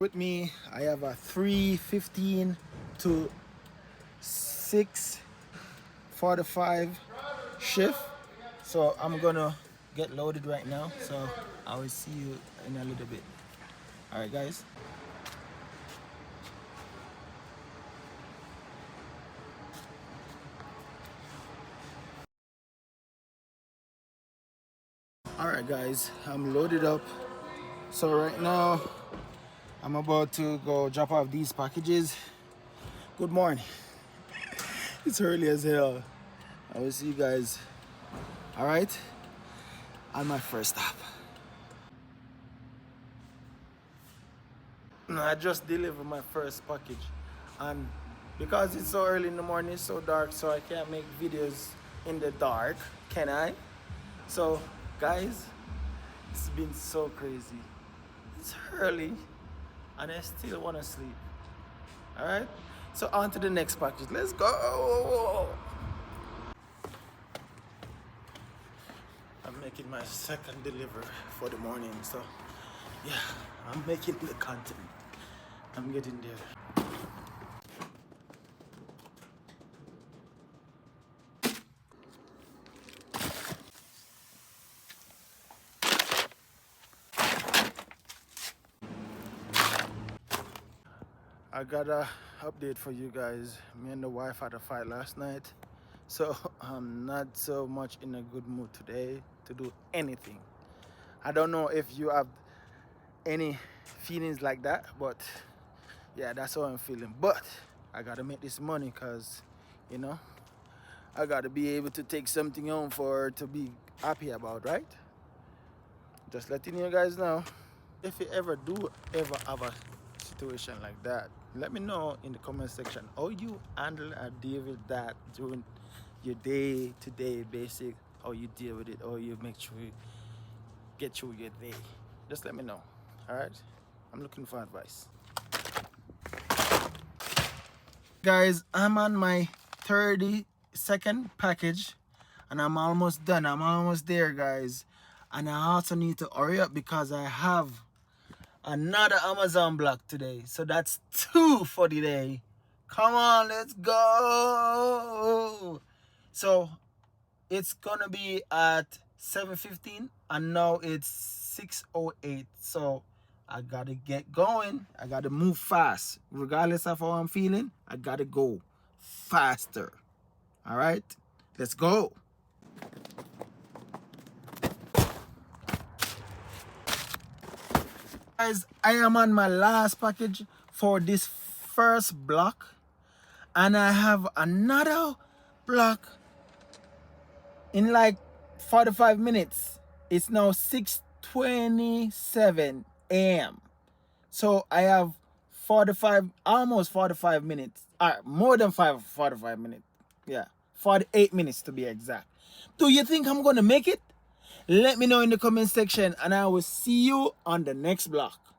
With me, I have a 3:15 to 6:45 shift. So I'm gonna get loaded right now. So I will see you in a little bit. All right, guys. All right, guys. I'm loaded up. So right now, I'm about to go drop off these packages. Good morning. It's early as hell. I will see you guys. All right, on my first stop. I just delivered my first package, and because it's so early in the morning, it's so dark, so I can't make videos in the dark, can I? So, guys, it's been so crazy. It's early, and I still want to sleep. All right, so on to the next package. Let's go. I'm making my second delivery for the morning, so yeah, I'm making the content. I'm getting there. I got a update for you guys. Me and the wife had a fight last night, so I'm not so much in a good mood today to do anything. I don't know if you have any feelings like that, but yeah, that's how I'm feeling. But I gotta make this money, cause you know I gotta be able to take something home for her to be happy about, right? Just letting you guys know. If you ever have a situation like that, let me know in the comment section how you handle and deal with that during your day-to-day basic, how you deal with it, how you make sure you get through your day. Just let me know. All right, I'm looking for advice. Guys, I'm on my 32nd package, and I'm almost done. I'm almost there, guys. And I also need to hurry up because I have another Amazon block today. So that's 2 for the day. Come on, let's go. So it's gonna be at 7:15, and now it's 6:08. So I gotta get going. I gotta move fast. Regardless of how I'm feeling, I gotta go faster. All right, let's go. Guys, I am on my last package for this first block, and I have another block in like 45 minutes. It's now 6:27 a.m. So I have 45, almost 45 minutes, more than 45 minutes. Yeah, 48 minutes to be exact. Do you think I'm gonna make it? Let me know in the comment section, and I will see you on the next block.